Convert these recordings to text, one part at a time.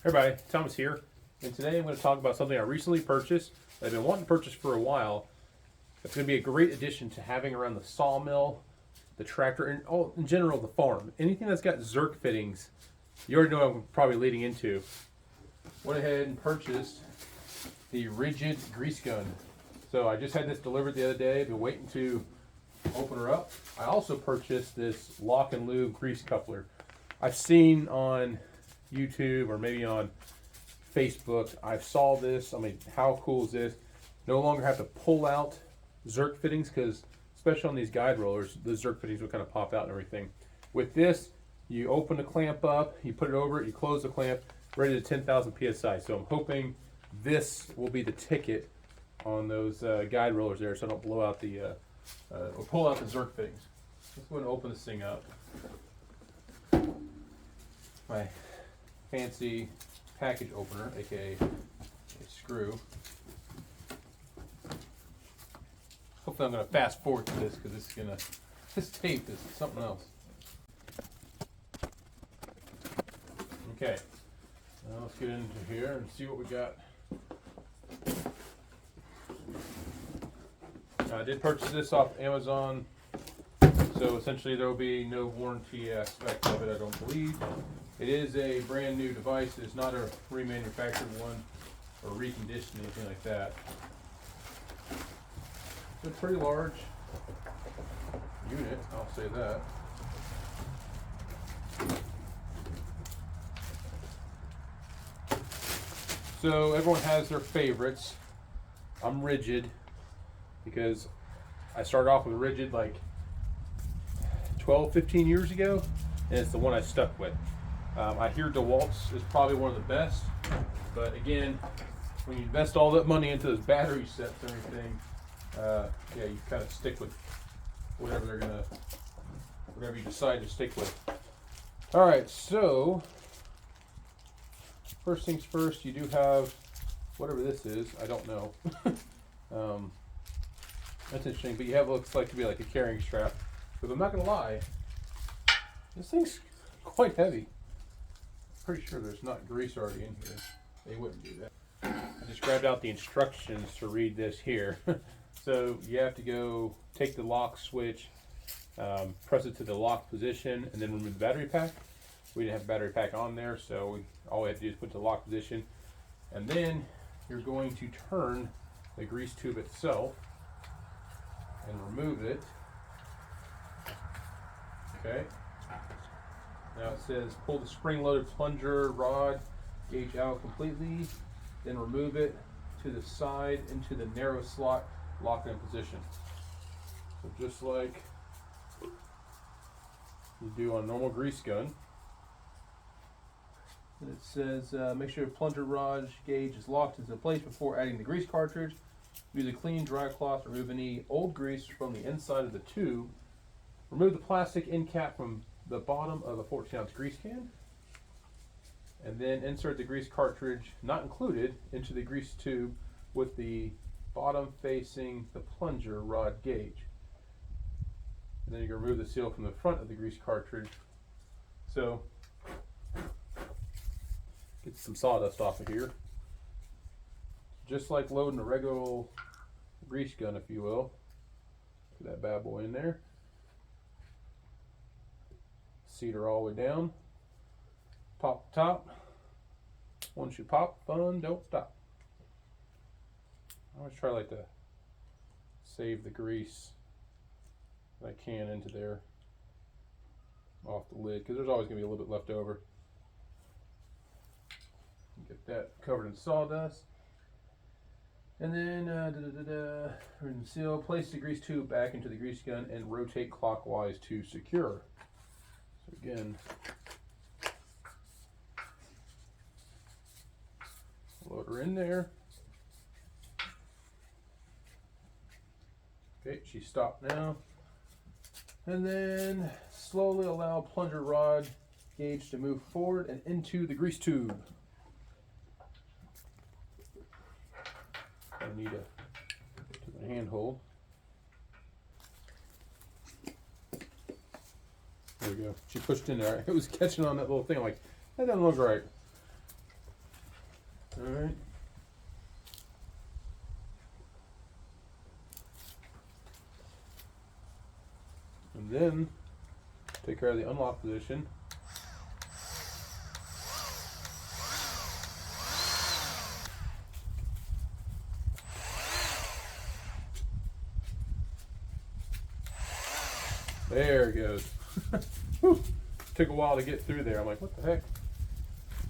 Everybody, Thomas here, and today I'm going to talk about something I recently purchased that I've been wanting to purchase for a while. It's going to be a great addition to having around the sawmill, the tractor, and in general the farm. Anything that's got Zerk fittings, you already know what I'm probably leading into. Went ahead and purchased the Ridgid grease gun. So I just had this delivered the other day. I've been waiting to open her up. I also purchased this Lock and Lube grease coupler. I've seen on YouTube or maybe on Facebook, I saw this. I mean, how cool is this? No longer have to pull out Zerk fittings, because especially on these guide rollers, the Zerk fittings will kind of pop out and everything. With this, you open the clamp up, you put it over it, you close the clamp, ready to 10,000 psi. So I'm hoping this will be the ticket on those guide rollers there, so I don't blow out the or pull out the Zerk fittings. Let's go ahead and open this thing up. My fancy package opener, aka a screw. Hopefully I'm going to fast forward to this, because this tape is something else. Okay, now let's get into here and see what we got. I did purchase this off Amazon, so essentially there will be no warranty aspect of it, I don't believe. It is a brand new device. It's not a remanufactured one or reconditioned, anything like that. It's a pretty large unit, I'll say that. So everyone has their favorites. I'm Ridgid, because I started off with Ridgid like 12, 15 years ago, and it's the one I stuck with. I hear DeWalt's is probably one of the best, but again, when you invest all that money into those battery sets and everything, yeah, you kind of stick with whatever you decide to stick with. All right, so first things first, you do have whatever this is. I don't know. That's interesting, but you have what looks like to be like a carrying strap. But I'm not gonna lie, this thing's quite heavy. Pretty sure there's not grease already in here. They wouldn't do that. I just grabbed out the instructions to read this here. So you have to go take the lock switch, press it to the lock position, and then remove the battery pack. We didn't have a battery pack on there, so all we have to do is put the lock position, and then you're going to turn the grease tube itself and remove it. Okay. Now it says pull the spring-loaded plunger rod gauge out completely, then remove it to the side into the narrow slot, lock in position. So just like you do on a normal grease gun. And it says make sure your plunger rod gauge is locked into place before adding the grease cartridge. Use a clean dry cloth to remove any old grease from the inside of the tube. Remove the plastic end cap from the bottom of a 14-ounce grease can, and then insert the grease cartridge, not included, into the grease tube with the bottom facing the plunger rod gauge. And then you can remove the seal from the front of the grease cartridge. So, get some sawdust off of here. Just like loading a regular grease gun, if you will. Put that bad boy in there. Cedar all the way down. Pop the top. Once you pop, fun don't stop. I always try like to save the grease that I can into there off the lid, because there's always going to be a little bit left over. Get that covered in sawdust. And then seal. Place the grease tube back into the grease gun and rotate clockwise to secure. So again, load her in there. Okay, she's stopped now. And then slowly allow plunger rod gauge to move forward and into the grease tube. I need a handhold. There we go. She pushed in there. It was catching on that little thing. I'm like, that doesn't look right. in, take care of the unlock position. There it goes. Whew. Took a while to get through there. I'm like, what the heck?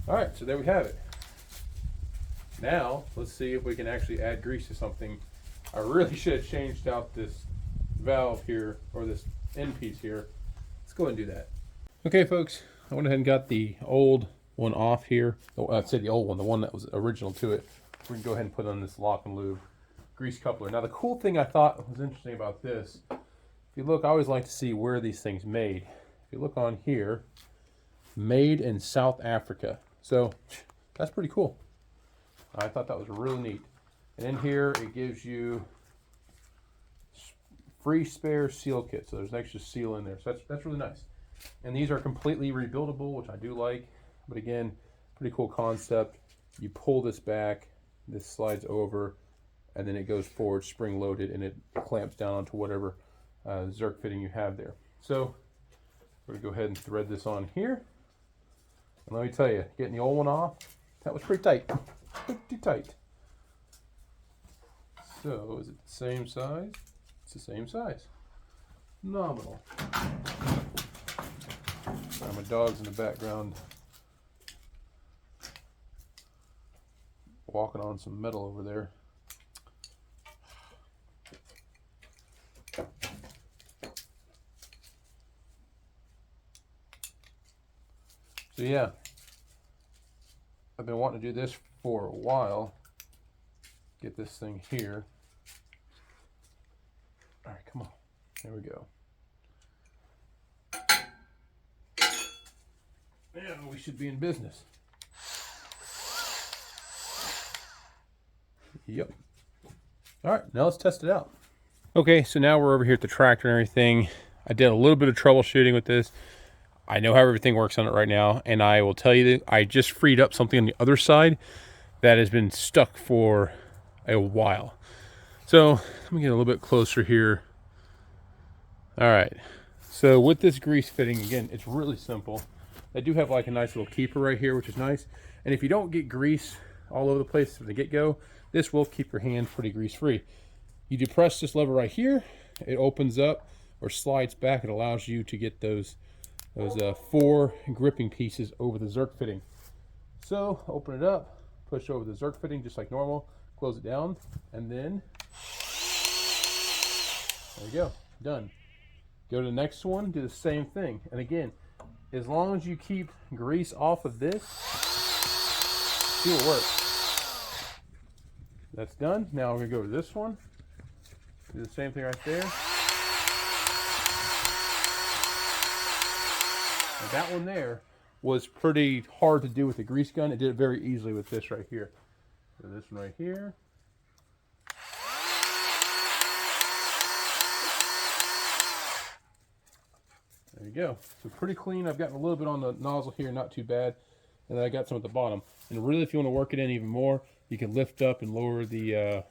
All right, so there we have it. Now, let's see if we can actually add grease to something. I really should have changed out this valve here, or this end piece here. Let's go ahead and do that. Okay, folks, I went ahead and got the old one off here. Oh, I'd say the old one, the one that was original to it. We can go ahead and put on this lock and lube grease coupler. Now, the cool thing I thought was interesting about this, if you look, I always like to see where these things made. If you look on here, made in South Africa. So that's pretty cool. I thought that was really neat. And in here, it gives you free spare seal kit. So there's an extra seal in there. So that's really nice. And these are completely rebuildable, which I do like. But again, pretty cool concept. You pull this back, this slides over, and then it goes forward spring loaded, and it clamps down onto whatever Zerk fitting you have there. So we're gonna go ahead and thread this on here. And let me tell you, getting the old one off, that was pretty tight. Pretty tight. So is it the same size? It's the same size. Nominal. Sorry, my dog's in the background walking on some metal over there. So yeah, I've been wanting to do this for a while. Get this thing here. All right, come on. There we go. Yeah, we should be in business. Yep. All right, now let's test it out. Okay, so now we're over here at the tractor and everything. I did a little bit of troubleshooting with this. I know how everything works on it right now, and I will tell you that I just freed up something on the other side that has been stuck for a while. So let me get a little bit closer here. All right, so with this grease fitting, again, it's really simple. They do have like a nice little keeper right here, which is nice. And if you don't get grease all over the place from the get-go, this will keep your hand pretty grease-free. You depress this lever right here, it opens up or slides back. It allows you to get those 4 gripping pieces over the Zerk fitting. So open it up, push over the Zerk fitting just like normal, close it down, and then there you go, done. Go to the next one, do the same thing. And again, as long as you keep grease off of this, see what works. That's done. Now we're gonna go to this one, do the same thing right there. And that one there was pretty hard to do with the grease gun. It did it very easily with this right here. So this one right here. There you go. So pretty clean. I've gotten a little bit on the nozzle here, not too bad. And then I got some at the bottom. And really, if you want to work it in even more, you can lift up and lower the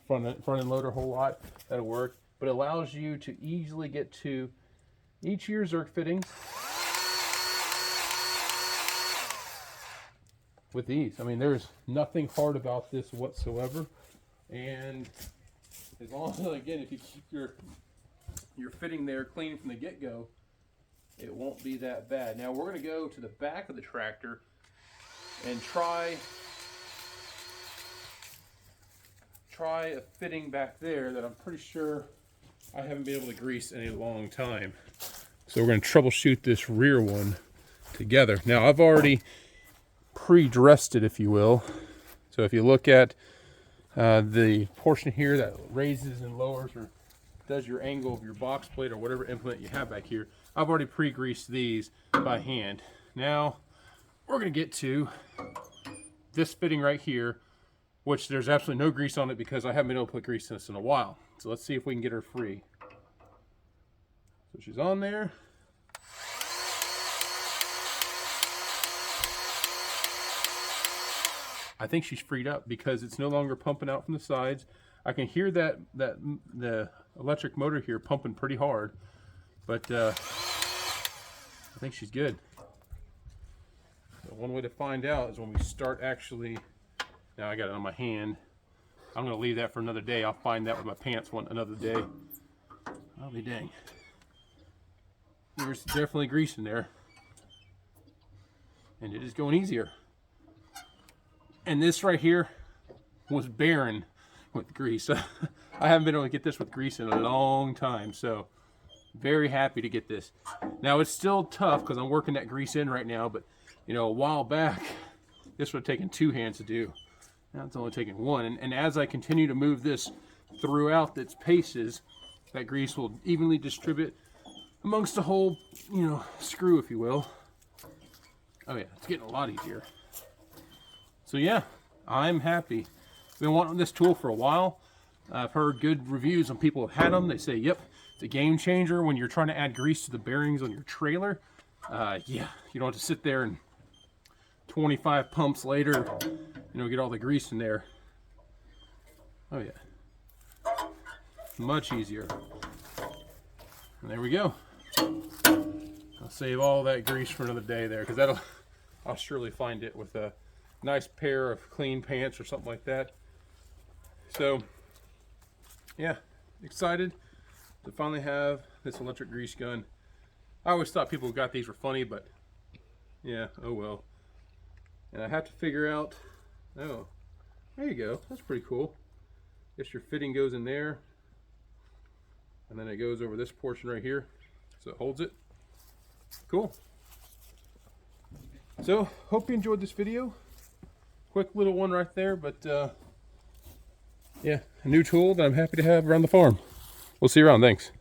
front end loader a whole lot. That'll work. But it allows you to easily get to each of your Zerk fittings with ease. I mean, there's nothing hard about this whatsoever. And as long as, again, if you keep your fitting there clean from the get-go, it won't be that bad. Now we're going to go to the back of the tractor and try a fitting back there that I'm pretty sure I haven't been able to grease in a long time. So we're going to troubleshoot this rear one together. Now I've already pre-dressed it, if you will. So if you look at the portion here that raises and lowers or does your angle of your box plate or whatever implement you have back here, I've already pre-greased these by hand. Now we're going to get to this fitting right here, which there's absolutely no grease on it because I haven't been able to put grease in this in a while. So let's see if we can get her free. So she's on there. I think she's freed up because it's no longer pumping out from the sides. I can hear the electric motor here pumping pretty hard, But I think she's good. So one way to find out is when we start actually. Now I got it on my hand. I'm gonna leave that for another day. I'll find that with my pants another day. I'll be dang. There's definitely grease in there. And it is going easier. And this right here was barren with grease. I haven't been able to get this with grease in a long time, so very happy to get this. Now it's still tough because I'm working that grease in right now, but you know, a while back this would have taken 2 hands to do. Now it's only taking 1, and as I continue to move this throughout its paces, that grease will evenly distribute amongst the whole, you know, screw, if you will. Oh yeah, it's getting a lot easier. So yeah, I'm happy. I've been wanting this tool for a while. I've heard good reviews on people who've had them. They say, yep, it's a game changer when you're trying to add grease to the bearings on your trailer. Yeah, you don't have to sit there and 25 pumps later, you know, get all the grease in there. Oh yeah, much easier. And there we go. I'll save all that grease for another day there, because I'll surely find it with a nice pair of clean pants or something like that. So yeah, excited to finally have this electric grease gun. I always thought people who got these were funny, but yeah, oh well. And I have to figure out, oh, there you go, that's pretty cool. Guess your fitting goes in there, and then it goes over this portion right here, so it holds it. Cool. So, hope you enjoyed this video. Quick little one right there, but yeah, a new tool that I'm happy to have around the farm. We'll see you around, thanks.